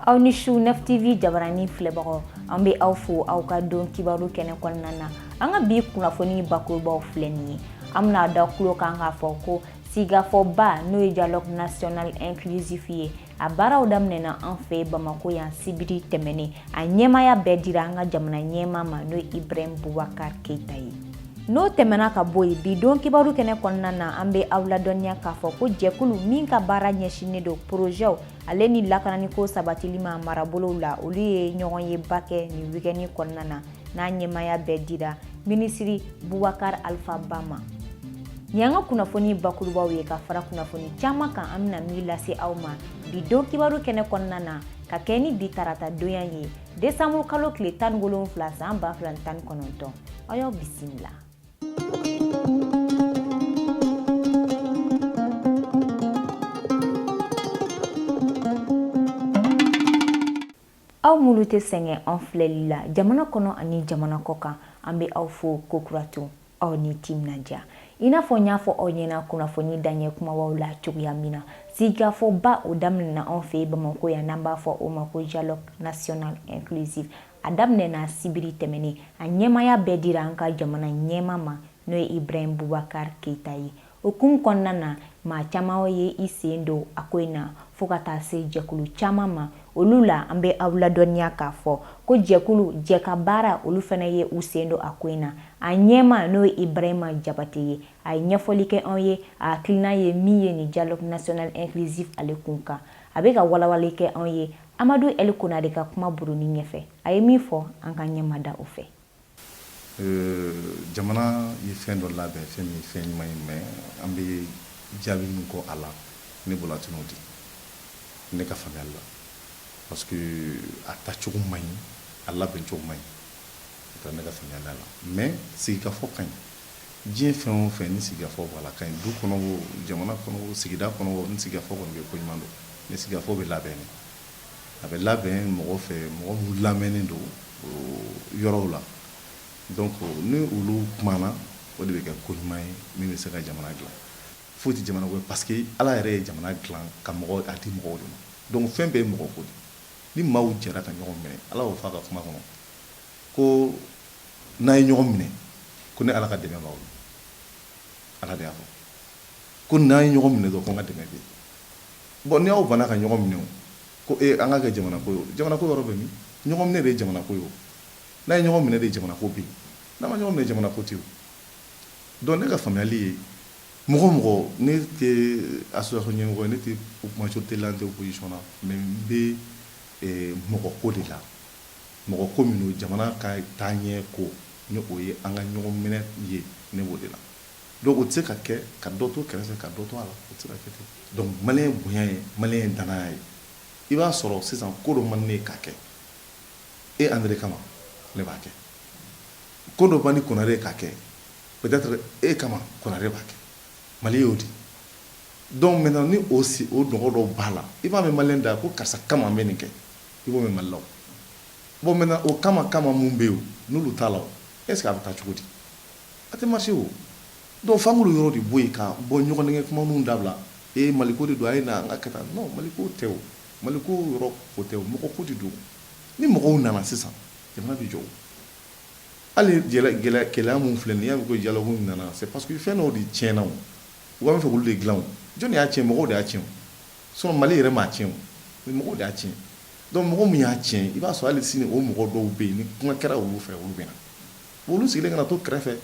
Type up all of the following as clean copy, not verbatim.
aw ni su 9 TV jabarani filɛbagaw an bɛ aw fo aw ka don kibaru kɛnɛ kɔnɔna na an ka bi kunnafoni bakurubaw filɛ nin ye an bɛna da kulo kan k'a fɔ ko sigafɔba n'o ye dialogue national inclusif ye a baaraw daminɛna an fɛ Bamako yan sibiri tɛmɛnen a ɲɛmaya bɛɛ dira an ka jamana ɲɛma ma n'o ye Ibrahim Boubacar Keita ye n'o tɛmɛna ka bɔ yen bi don kibaru kɛnɛ kɔnɔna na an bɛ aw ladɔnniya k'a fɔ ko jɛkulu min ka baara ɲɛsinnen don projɛw ale ni lakananiko sabatili ma marabolow la olu ye ɲɔgɔn ye ba kɛ nin weekend kɔnɔna na n'a ɲɛmaya bɛɛ dira minisiri Boubacar Alpha Ba ma ni an ka kunnafoni bakurubaw ye ka fara kunnafoni caman kan an bɛna min lase aw ma bi don kibaru kɛnɛ kɔnɔna na ka kɛ ni bi tarata donya ye décembre kalo tile 17 san 2019 aw y'aw bisimila. Aw mulu tɛ sɛgɛn an filɛli la jamana kɔnɔ ani jamana kɔ kan an bɛ aw fo kokuratu aw ni timinadiya i n'a fɔ n y'a fɔ aw ɲɛna kunnafoni daɲɛ kumabaw la cogoya min na sigafɔba o daminɛna an fɛ Bamako yan n'an b'a fɔ o ma ko dialogue national inclusif a daminɛna sibiri tɛmɛnen a ɲɛmaya bɛɛ dira an ka jamana ɲɛma ma n'o ye Ibrahim Boubacar Keita ye o hukumu kɔnɔna na maa caman ye i sen don a ko in na fo ka taa se jɛkulu caman ma olu la an bɛ aw ladɔnniya k'a fɔ ko jɛkulu jɛka baara olu fana ye u sen don a ko in na a ɲɛma n'o ye Ibrahima Jabate ye a ye ɲɛfɔli kɛ anw ye a hakilina ye min ye nin dialogue national inclusif ale kun kan a bɛ ka walawali kɛ anw ye Amadu El Konare ka kuma buruni ɲɛfɛ a ye min fɔ an ka ɲɛma da o fɛ. Jamana ye fɛn dɔ labɛn fɛn min fɛn ɲuman ye mais an bɛ jaabi min kɔ a la ne bolo a tɛn'o di ne ka faamuyali la parce que a tacogo man ɲi a labɛncogo man ɲi o tɛ ne ka faamuyali la mais sigikafɔ ka ɲi diɲɛ fɛn o fɛn ni sigikafɔ b'a la ka ɲi du kɔnɔ o jamana kɔnɔ o sigida kɔnɔ o ni sigikafɔ kɔni bɛ ko ɲuman don ni sigikafɔ bɛ labɛn de a bɛ labɛn mɔgɔ fɛ mɔgɔ minnu lamɛnnen don yɔrɔw la donc ni olu kumana o de bɛ kɛ ko ɲuman ye min bɛ se ka jamana dilan foyi tɛ jamana ko parce que ala yɛrɛ ye jamana dilan ka mɔgɔ a di mɔgɔw de ma donc fɛn bɛɛ ye mɔgɔ ko de ni maaw jɛra ka ɲɔgɔn minɛ ala y'o fɔ a ka kuma kɔnɔ ko n'a ye ɲɔgɔn minɛ ko ne ala ka dɛmɛ b'aw la ala de y'a fɔ ko n'a ye ɲɔgɔn minɛ dɔrɔn ko n ka dɛmɛ bɛ yen bon ni aw banna ka ɲɔgɔn minɛ o ko an ka kɛ jamana ko ye o jamana ko yɔrɔ bɛ min ɲɔgɔn minɛ de ye jamana ko ye o n'a ye ɲɔgɔn minɛ de ye jamana ko bɛ yen n'a ma ɲɔgɔn minɛ jamana ko tɛ o donc ne ka faamuyali ye mɔgɔ mɔgɔ ne tɛ association ɲɛmɔgɔ ye ne tɛ majorité la n tɛ opposition na mais n bɛ mɔgɔ ko de la mɔgɔ ko min don jamana ka taaɲɛ ko ni o ye an ka ɲɔgɔn minɛ ye ne b'o de la donc o tɛ se ka kɛ ka dɔ to kɛrɛfɛ ka dɔ to a la o tɛ se ka kɛ ten donc maliyɛn bonya ye maliyɛn danaya ye i b'a sɔrɔ sisan ko dɔ man ne ye k'a kɛ e André kama ne b'a kɛ ko dɔ man ni Konare k'a kɛ peut-être e kama Konare b'a kɛ Mali y'o di donc maintenant ni o dɔgɔ dɔw b'a la i b'a mɛn maliyɛn da ko karisa kama an bɛ nin kɛ i b'o mɛn Mali la o bon maintenant o kama mun bɛ yen o n'olu t'a la o est-ce que a bɛ taa cogo di a tɛ marché o donc f'an k'olu yɔrɔ de bɔ yen ka bɔ ɲɔgɔn nɛgɛ kumaninw dabila Mali ko de don a ye na an ka kɛ tan non Mali ko tɛ o Mali ko yɔrɔ o tɛ o mɔgɔ ko de don ni mɔgɔw nana sisan jamana bɛ jɔ o hali gɛlɛya mun filɛ nin y'a mɛn ko dialogue nana c'est parce que fɛn dɔw de tiɲɛna o u b'a fɛ k'olu de dilan o jɔn de y'a tiɲɛ mɔgɔw de y'a tiɲɛ o sinon Mali yɛrɛ m'a tiɲɛ o mɔgɔw de y'a tiɲɛ donc mɔgɔ min y'a tiɲɛ i b'a sɔrɔ hali sini o mɔgɔ dɔw bɛ yen ni kuma kɛra olu fɛ olu bɛ na olu sigilen kana to kɛrɛfɛ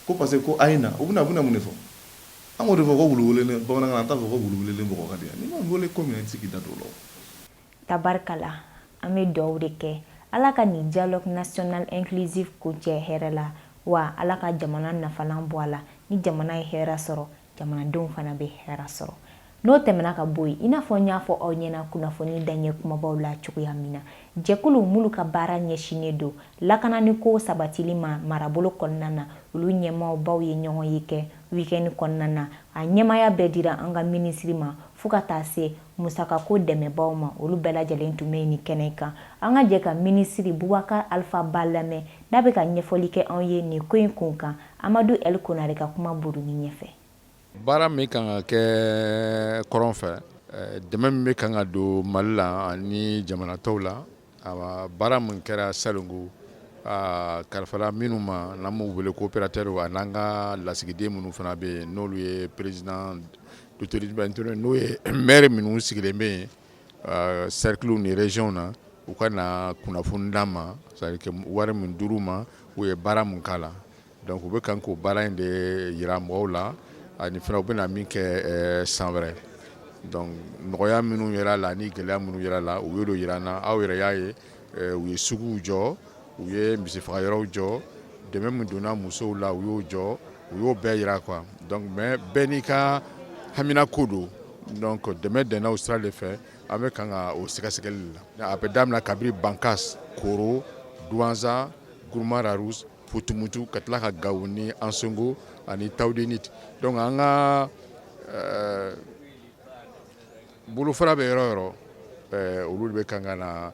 ko parce que ko a ye na u bɛna mun de fɔ an k'o de fɔ ko wuluwulelen bamanankan an t'a fɔ ko wuluwulelen mɔgɔ ka di yan ni ma wele ko min i tɛ se k'i da don o la. Tabarikala an bɛ dugawu de kɛ ala ka nin dialogue national inclusif kuncɛ hɛrɛ la wa ala ka jamana nafalan bɔ a la ni jamana ye hɛrɛ sɔrɔ jamanadenw fana bɛ hɛrɛ sɔrɔ n'o tɛmɛna ka bɔ yen i n'a fɔ n y'a fɔ aw ɲɛna kunnafoni daɲɛ kumabaw la cogoya min na jɛkulu minnu ka baara ɲɛsinnen don lakananiko sabatili ma marabolo kɔnɔna na olu ɲɛmaabaw ye ɲɔgɔn ye kɛ weekend kɔnɔna na a ɲɛmaya bɛɛ dira an ka minisiri ma fo ka taa se musakako dɛmɛbaw ma olu bɛɛ lajɛlen tun bɛ nin kɛnɛ kan an ka jɛ ka minisiri Boubacar Alpha Ba lamɛn n'a bɛ ka ɲɛfɔli kɛ anw ye nin ko in kun kan Amadu El Konare ka kuma buruni ɲɛfɛ. Baara min kan ka kɛ kɔrɔn fɛ dɛmɛ min bɛ kan ka don Mali la ani jamana tɔw la baara min kɛra salongo kalifala minnu ma n'an m'u wele coopérateur ani an ka lasigiden minnu fana bɛ yen n'olu ye président d'autorité n'o ye maire minnu sigilen bɛ yen cercle ni région na u ka na kunnafoni d'an ma c'est à dire wari min dir'u ma u ye baara min k'a la donc u bɛ kan k'o baara in de yira mɔgɔw la ani fana u bɛna min kɛ san wɛrɛ donc nɔgɔya minnu yɛrɛ la ni gɛlɛya minnu yɛrɛ la u y'o yira n na aw yɛrɛ y'a ye u ye suguw jɔ u ye misifaga yɔrɔw jɔ dɛmɛ min donna musow la u y'o jɔ u y'o bɛɛ yira quoi donc mais bɛɛ n'i ka hamina ko don donc dɛmɛ dɛnna o sira de fɛ an bɛ kan ka o sɛgɛsɛgɛli la a bɛ daminɛ kabiri Bankas Koro Douanza Gourma-Rarous Putumutu ka tila ka Gawo ni Ansongo ani Tawdenit donc an ka bolofara bɛ yɔrɔ yɔrɔ olu de bɛ kan ka na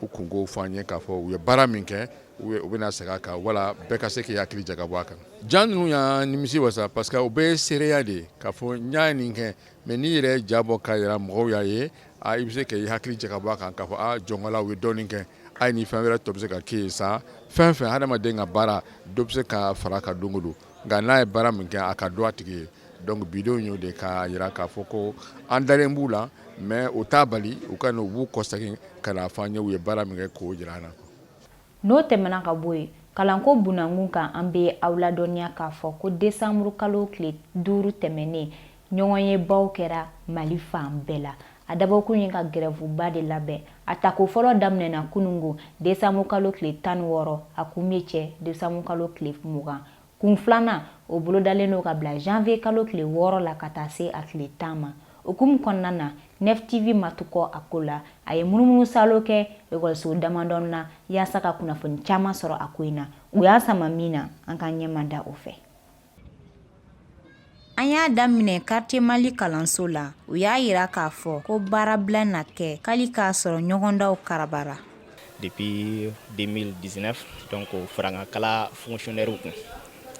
u kungo fɔ an ye k'a fɔ u ye baara min kɛ u bɛna segin a kan wala bɛɛ ka se k'i hakili jagabɔ a kan jan ninnu y'an nimisi wasa parce que u bɛ ye seereya de ye k'a fɔ n y'a nin kɛ mais n'i yɛrɛ ja bɔ k'a jira mɔgɔw y'a ye i bɛ se k'i hakili jagabɔ a kan k'a fɔ jɔnkɔla u ye dɔɔnin kɛ a ye ni fɛn wɛrɛ tɔ bɛ se ka kɛ yen sa fɛn fɛn hadamaden ka baara dɔ bɛ se ka fara a kan don o don nka n'a ye baara min kɛ a ka dɔn a tigi ye donc bidenw y'o de k'a jira k'a fɔ ko an dalen b'u la mais o t'a bali u ka n'u b'u kɔsegin ka n'a fɔ an ye u ye baara min kɛ k'o jira an na. N'o tɛmɛna ka bɔ yen kalanko bunakun kan an bɛ aw ladɔnniya k'a fɔ ko desanburu kalo tile 5 tɛmɛnen ɲɔgɔn ye baw kɛra Mali fan bɛɛ la a dabɔkun ye ka grèveba de labɛn a tako fɔlɔ daminɛna kunungo desanburu kalo tile 16 a kun bɛ cɛ desanburu kalo tile 20 kun filanan o bolodalen don ka bila janvier kalo tile 6 la ka taa se a tile 10 ma okumu kɔnɔna na Nef TV ma tukɔ a ko la a ye munumunu salo kɛ ekɔliso damadɔni na yaasa ka kunnafoni caman sɔrɔ a ko in na u y'a sama min na an ka ɲɛma da o fɛ. An y'a daminɛ quartier Mali kalanso la u y'a yira k'a fɔ ko baarabila na kɛ k'ali k'a sɔrɔ ɲɔgɔndaw karabara. Depuis 2019 donc farankala fonctionnaire kun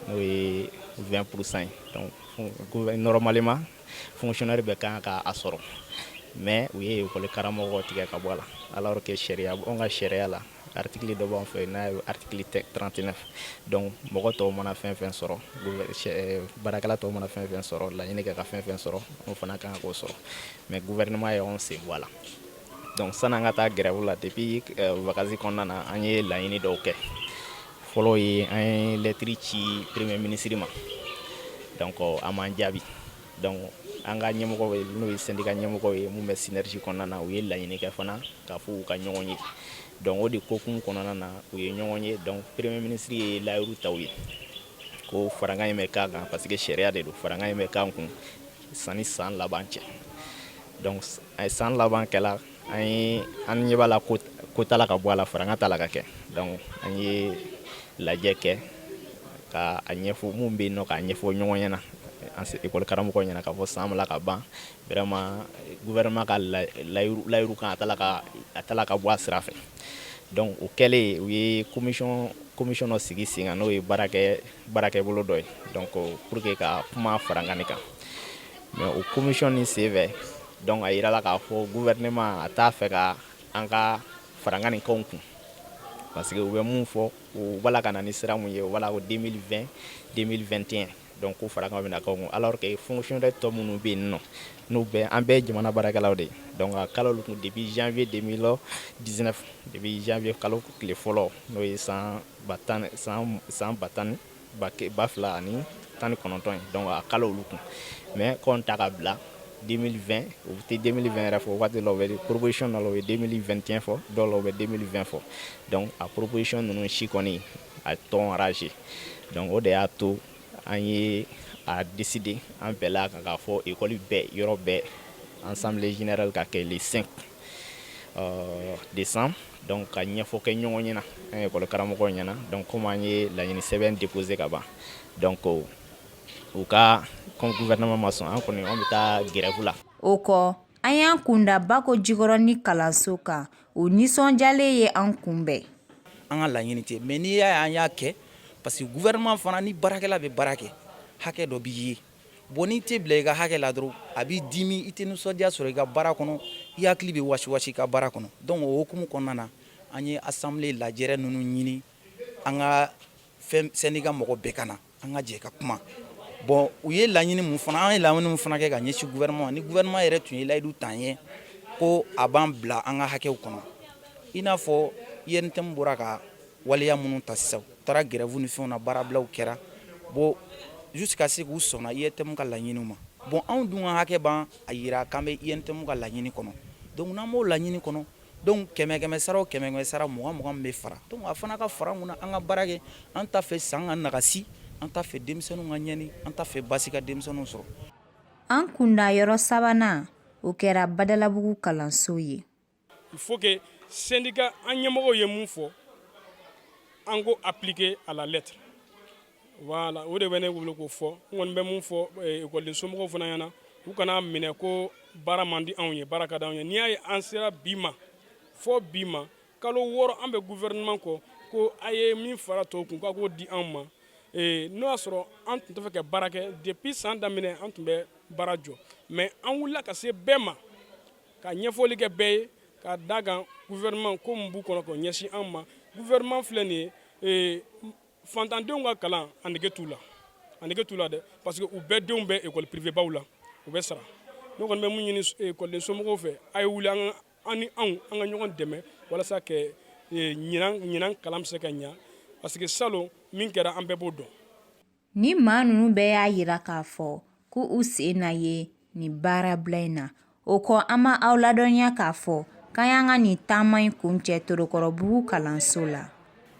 n'o ye 20% donc normalement fonctionnaire bɛ kan ka a sɔrɔ mais u ye école karamɔgɔ tigɛ ka bɔ a la alors que sariya on ka sariya la article dɔ b'an fɛ n'a ye article 39 donc mɔgɔ tɔw mana fɛn fɛn sɔrɔ baarakɛla tɔw mana fɛn fɛn sɔrɔ laɲini kɛ ka fɛn fɛn sɔrɔ on fana kan k'o sɔrɔ mais gouvernement ye on sen bɔ a la donc san'an ka taa grève la depuis vacances kɔnɔna na an ye laɲini dɔw kɛ fɔlɔ ye an ye lettre ci premier ministre ma donc a m'an jaabi donc an ka ɲɛmɔgɔ n'o ye syndicat ɲɛmɔgɔ ye mun bɛ synergie kɔnɔna na u ye laɲini kɛ fana k'a fɔ u ka ɲɔgɔn ye donc o de kokumu kɔnɔna na u ye ɲɔgɔn ye donc premier ministre ye layiru ta u ye ko farankan in bɛ k'a kan parce que sariya de don farankan in bɛ k'an kun sanni san laban cɛ donc san laban kɛla an ɲɛ b'a la ko t'a la ka bɔ a la farankan t'a la ka kɛ donc an ye lajɛ kɛ ka a ɲɛfɔ mun bɛ yen nɔ k'a ɲɛfɔ ɲɔgɔn ɲɛna école karamɔgɔ ɲɛna k'a fɔ san la ka ban vraiment gouvernement ka layiru kan a t'a la ka bɔ a sira fɛ donc o kɛlen u ye commission dɔ sigi sen kan n'o ye baarakɛbolo dɔ ye donc pour que ka kuma farankan kan mais o commission ni sen fɛ donc a yirala k'a fɔ gouvernement a t'a fɛ ka an ka farankan nin kɛw kun parce que u bɛ mun fɔ u b'a la ka na ni sira mun ye u b'a la ko 2020 2021 donc ko farankan bɛna kɛw kun alors que fonctionnaire tɔ minnu bɛ yen nɔ n'u bɛɛ an bɛɛ ye jamana baarakɛlaw de ye donc a kalo kun depuis janvier 2019 depuis janvier kalo tile fɔlɔ n'o ye san 2019 ye donc a kalo olu kun mais kɔn ta ka bila 2020 o tɛ 2020 yɛrɛ fɔ waati la o bɛ proposition dɔ la o ye 2021 fɔ dɔw la o bɛ 2020 fɔ donc a proposition ninnu si kɔni a tɔn enragé donc o de y'a to an ye a décidé an bɛɛ la kan k'a fɔ école bɛɛ yɔrɔ bɛɛ assemblée générale ka kɛ le 5 décembre donc ka ɲɛfɔ kɛ ɲɔgɔn ɲɛna an école karamɔgɔw ɲɛna donc comme an ye laɲini sɛbɛn déposé ka ban donc u ka comme gouvernement ma sɔn an kɔni an bɛ taa grève la. O kɔ an y'an kunda Bako Jikɔrɔ ni kalanso kan o nisɔndiyalen ye an kunbɛn. An ka laɲini tɛ mais n'i y'a ye an y'a kɛ parce que gouvernement fana ni baarakɛla bɛ baara kɛ hakɛ dɔ b'i ye bon n'i tɛ bila i ka hakɛ la dɔrɔn a b'i dimi i tɛ nisɔndiya sɔrɔ i ka baara kɔnɔ i hakili bɛ wasi-wasi i ka baara kɔnɔ donc o hukumu kɔnɔna na an ye assemblée lajɛrɛ ninnu ɲini an ka syndicat mɔgɔ bɛɛ ka na an ka jɛ ka kuma bon u ye laɲini mun fana an ye laɲini mun fana kɛ ka ɲɛsin gouvernement ni gouvernement yɛrɛ tun ye layidu ta an ye ko a b'an bila an ka hakɛw kɔnɔ i n'a fɔ INTM bɔra ka waleya minnu ta sisan u taara grève ni fɛnw na baarabilaw kɛra bon jusqu'à ce k'u sɔnna INTM ka laɲiniw ma bon anw dun ka hakɛ b'an a yira k'an bɛ INTM ka laɲini kɔnɔ donc n'an b'o laɲini kɔnɔ donc kɛmɛ sara o kɛmɛ sara 20 min bɛ fara donc a fana ka fara mun na an ka baara kɛ an t'a fɛ san ka nagasi an t'a fɛ denmisɛnninw ka ɲɛni an t'a fɛ basi ka denmisɛnninw sɔrɔ. An kunda yɔrɔ sabanan o kɛra Badalabugu kalanso ye. Il faut que syndicat an ɲɛmɔgɔw ye mun fɔ an ko appliquer à la lettre. Voilà, o de bɛ ne wolo k'o fɔ n kɔni bɛ mun fɔ ekɔliden somɔgɔw fana ɲɛna u kana minɛ ko baara man di anw ye baara ka di anw ye n'i y'a ye an sera bi ma fɔ bi ma kalo 6 an bɛ gouvernement kɔ ko a ye min fara tɔw kun k'a k'o di anw ma n'o y'a sɔrɔ an tun tɛ fɛ ka baara kɛ depuis san daminɛ an tun bɛ baara jɔ mais an wulila ka se bɛɛ ma ka ɲɛfɔli kɛ bɛɛ ye ka da kan gouvernement ko mun b'u kɔnɔ k'o ɲɛsin an ma gouvernement filɛ nin ye fantandenw ka kalan a nege t'u la dɛ parce que u bɛɛ denw bɛ école privée baw la u bɛ sara ne kɔni bɛ mun ɲini école somɔgɔw fɛ a ye wuli an ni anw an ka ɲɔgɔn dɛmɛ walasa kɛ ɲinan kalan bɛ se ka ɲa parce que salon min kɛra an bɛɛ b'o dɔn. Ni maa ninnu bɛɛ y'a yira k'a fɔ ko u sen na ye nin baarabila in na o kɔ an ma aw ladɔnya k'a fɔ k'an y'an ka nin taama in kuncɛ Torokɔrɔbugu kalanso la.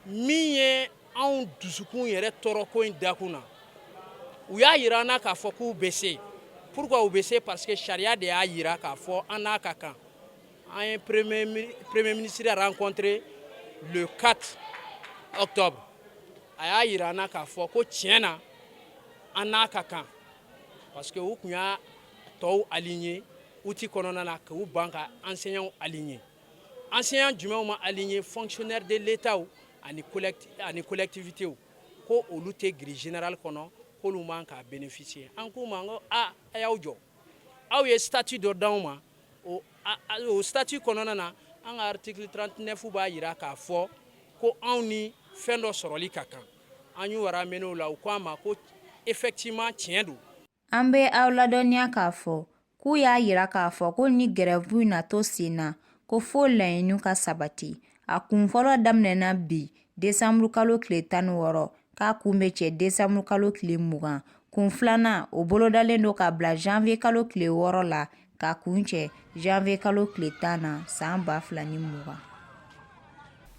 Min ye anw dusukun yɛrɛ tɔɔrɔ ko in dakun na u y'a yira an na k'a fɔ k'u bɛ se pourquoi u bɛ se parce que sariya de y'a yira k'a fɔ an n'a ka kan an ye premier ministre rencontré le 4 octobre a y'a yira an na k'a fɔ ko tiɲɛ na an n'a ka kan parce que u tun y'a tɔw aligné outil kɔnɔna na k'u ban ka enseignants aligné enseignants jumɛnw ma aligné fonctionnaires de l'État ani collectivité ko olu tɛ grille générale kɔnɔ k'olu man ka bénéficier an k'u ma ko a y'aw jɔ aw ye statut dɔ d'anw ma o statut kɔnɔna na an ka article 39 b'a yira k'a fɔ ko anw ni fɛn dɔ sɔrɔli ka kan an y'u ramené o la u ko an ma ko effectivement tiɲɛ don. An bɛ aw ladɔnniya k'a fɔ k'u y'a yira k'a fɔ ko ni grève na to sen na ko fo laɲiniw ka sabati a kun fɔlɔ daminɛna bi décembre kalo tile 16 k'a kun bɛ cɛ décembre kalo tile 20 kun filanan o bolodalen do ka bila janvier kalo tile 6 la k'a kun cɛ janvier kalo tile 10 na san 2020.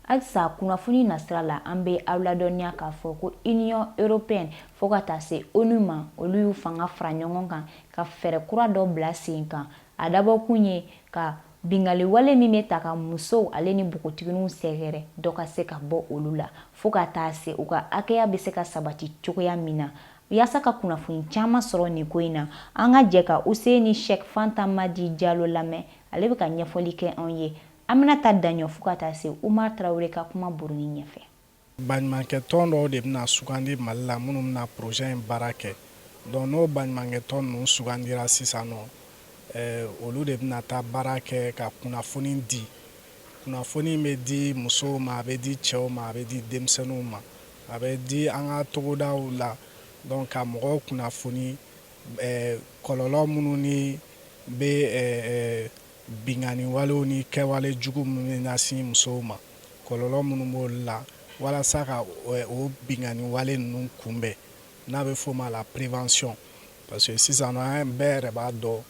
Halisa kunnafoni nasira la an bɛ aw ladɔnniya k'a fɔ ko Union européenne fo ka taa se ONU ma olu y'u fanga fara ɲɔgɔn kan ka fɛɛrɛ kura dɔ bila sen kan a dabɔkun ye ka bingali wale min bɛ ta ka musow ale ni npogotigininw sɛgɛrɛ dɔ ka se ka bɔ olu la fo ka taa se u ka hakɛya bɛ se ka sabati cogoya min na yaasa ka kunnafoni caman sɔrɔ nin ko in na an ka jɛ ka Useni Sheikh Fanta Madi Jalo lamɛn ale bɛ ka ɲɛfɔli kɛ anw ye Aminata Daɲɔ fo ka taa se Umar Traoré ka kuma buruni ɲɛfɛ. Baɲumankɛ tɔn dɔw de bɛna sugandi Mali la minnu bɛna projet in baara kɛ donc n'o baɲumankɛ tɔn ninnu sugandira sisan nɔ olu de bɛna taa baara kɛ ka kunnafoni di kunnafoni bɛ di musow ma a bɛ di cɛw ma a bɛ di denmisɛnninw ma a bɛ di an ka togodaw la donc ka mɔgɔw kunnafoni kɔlɔlɔ minnu ni bɛ bingani walew ni kɛwale jugu minnu lase musow ma kɔlɔlɔ minnu b'olu la walasa ka o bingani wale ninnu kunbɛn n'a bɛ f'o ma la prévention parce que sisan an bɛɛ yɛrɛ b'a dɔn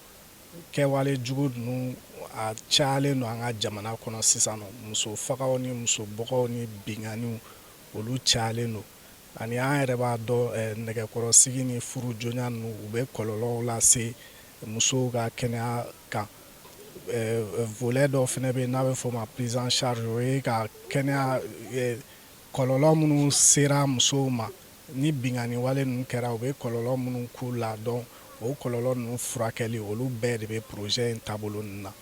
kɛwale jugu ninnu a cayalen don an ka jamana kɔnɔ sisan muso fagaw ni muso bɔgɔw ni binganiw olu cayalen don ani an yɛrɛ b'a dɔn nɛgɛkɔrɔsigi ni furu joona ninnu u bɛ kɔlɔlɔw lase musow ka kɛnɛya kan volet dɔ fana bɛ yen n'a bɛ f'o ma prise en charge o ye ka kɛnɛya kɔlɔlɔ minnu sera musow ma ni bingani wale ninnu kɛra u bɛ kɔlɔlɔ minnu k'u la dɔn o kɔlɔlɔ ninnu furakɛli olu bɛɛ de bɛ projet in taabolo ninnu na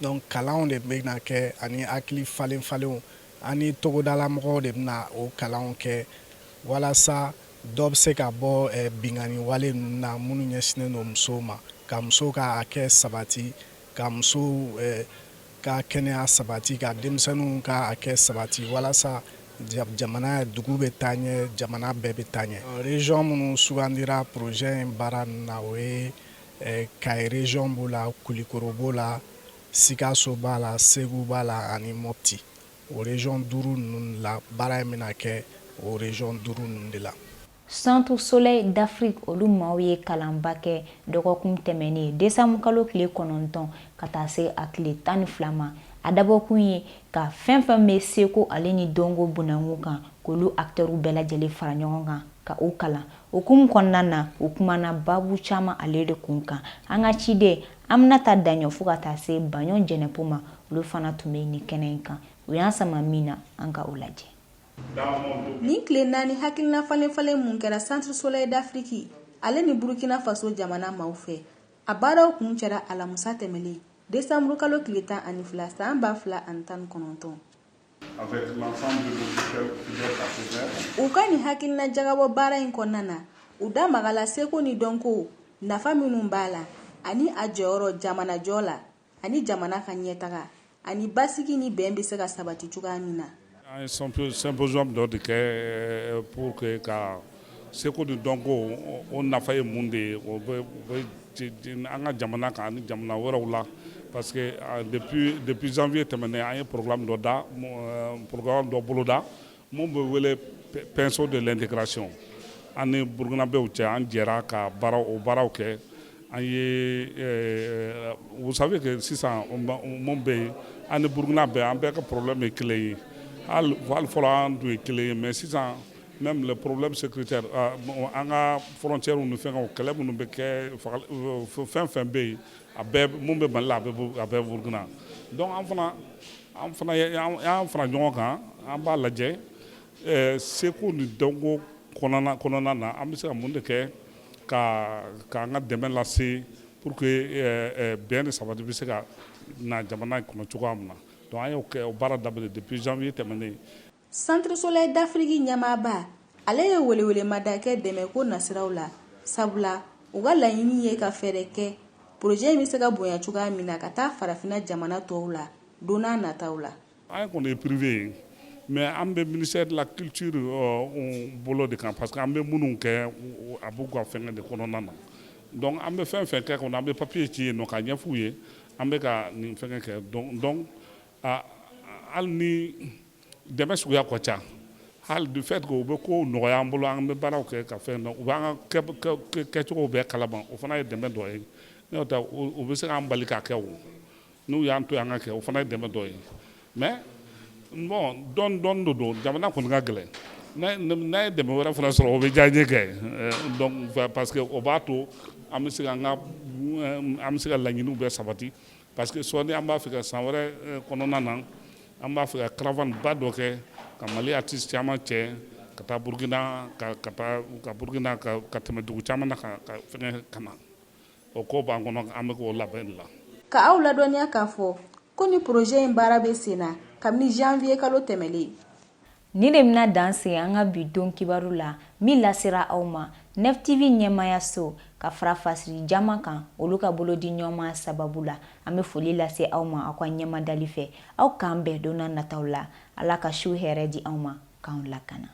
donc kalanw de bɛna kɛ ani hakili falen falenw ani togodalamɔgɔw de bɛna o kalanw kɛ walasa dɔ bɛ se ka bɔ bingani wale ninnu na minnu ɲɛsinnen don musow ma ka musow ka hakɛ sabati ka musow ka kɛnɛya sabati ka denmisɛnninw ka hakɛ sabati walasa jamana dugu bɛ taa ɲɛ jamana bɛɛ bɛ taa ɲɛ région minnu sugandira projet in baara ninnu na o ye Kayi région b'o la Kulikoro b'o la Sikaso b'a la Segu b'a la ani Mopti o région 5 ninnu la baara in bɛna kɛ o région 5 ninnu de la. Centre Soleil d'Afrique olu maaw ye kalanba kɛ dɔgɔkun tɛmɛnen décembre kalo tile 9 ka taa se a tile 12 ma a dabɔkun ye ka fɛn fɛn bɛ seko ale ni dɔnko bunakun kan k'olu acteurs bɛɛ lajɛlen fara ɲɔgɔn kan ka o kalan okumu kɔnɔna na o kumana babu caman ale de kun kan an ka ciden Aminata Daɲɔ fo ka taa se Baɲɔ Jɛnɛpu ma olu fana tun bɛ nin kɛnɛ in kan u y'an sama min na an ka o lajɛ. Ni tile 4 hakilina falen mun kɛra Centre Soleil d'Afrique ale ni Burkina Faso jamana maaw fɛ a baaraw kun cɛra alamusa tɛmɛlen décembre kalo tile 12 san 2019 avec l'ensemble de nos fidèles partenaires. U ka ni hakilina jagabɔ baara in kɔnɔna na u da magala seko ni dɔnko nafa minnu b'a la ani a jɔyɔrɔ jamana jɔ la ani jamana ka ɲɛtaga ani basigi ni bɛn bɛ se ka sabati cogoya min na. Un symposium dɔ de kɛ pour que ka seko ni dɔnko o nafa ye mun de ye o bɛ an ka jamana kan ani jamana wɛrɛw la parce que depuis janvier tɛmɛnen an ye programme dɔ da programme dɔ boloda mun bɛ wele pinceau de l'intégration an ni burkinabɛw cɛ an jɛra ka o baaraw kɛ an ye vous savez que sisan mun bɛ yen an ni Burkina bɛɛ an bɛɛ ka problème ye kelen ye hali fɔlɔ an tun ye kelen ye mais sisan même le problème sécuritaire an ka frontière ni fɛngɛw kɛlɛ minnu bɛ kɛ fɛn fɛn bɛ yen a bɛɛ mun bɛ Mali la a bɛɛ Burkina donc an fana y'an fara ɲɔgɔn kan an b'a lajɛ seko ni dɔnko kɔnɔna na an bɛ se ka mun de kɛ k'an ka dɛmɛ lase pour que bɛn ni sabati bɛ se ka na jamana kɔnɔ cogoya min na donc an y'o kɛ o baara daminɛ depuis janvier tɛmɛnen. Centre Soleil d'Afrique ɲɛmaaba ale ye welewelemada kɛ dɛmɛko nasiraw la sabula u ka laɲini ye ka fɛɛrɛ kɛ projet in bɛ se ka bonya cogoya min na ka taa farafina jamana tɔw la don n'a nataw la. An kɔni ye privé ye mais an bɛ ministère de la culture bolo de kan parce que an bɛ minnu kɛ a b'u ka fɛngɛ de kɔnɔna na donc an bɛ fɛn fɛn kɛ kɔnɔ an bɛ papier ci yen nɔ ka ɲɛf'u ye an bɛ ka nin fɛngɛ kɛ donc hali ni dɛmɛ suguya ka ca hali du fait que u bɛ ko nɔgɔya an bolo an bɛ baaraw kɛ ka fɛn dɔn u b'an ka kɛcogow bɛɛ kalama o fana ye dɛmɛ dɔ ye n'o tɛ u bɛ se k'an bali k'a kɛ o n'u y'an to yan ka kɛ o fana ye dɛmɛ dɔ ye mais bon dɔɔni de don jamana kɔni ka gɛlɛn n'a ye dɛmɛ wɛrɛ fana sɔrɔ o bɛ diya n ye kɛ donc parce que o b'a to an bɛ se ka laɲiniw bɛɛ sabati parce que sɔɔni an b'a fɛ ka san wɛrɛ kɔnɔna na an b'a fɛ ka caravane ba dɔ kɛ ka Mali artiste caman cɛ ka taa Burkina ka Burkina ka tɛmɛ dugu caman na ka fɛngɛ ka na o ko b'an kɔnɔ an bɛ k'o labɛn la. Ka aw ladɔnniya k'a fɔ ko ni projet in baara bɛ sen na kabini janvier kalo tɛmɛlen. Ni de bɛna dan se an ka bi don kibaru la min lasera aw ma Nef TV ɲɛmaya so ka fara fasiri jama kan olu ka bolo di ɲɔgɔn sababu la an bɛ foli lase aw ma aw ka ɲɛmadali fɛ aw k'an bɛɛ don n'a nataw la Ala ka su hɛrɛ di aw ma k'anw lakana.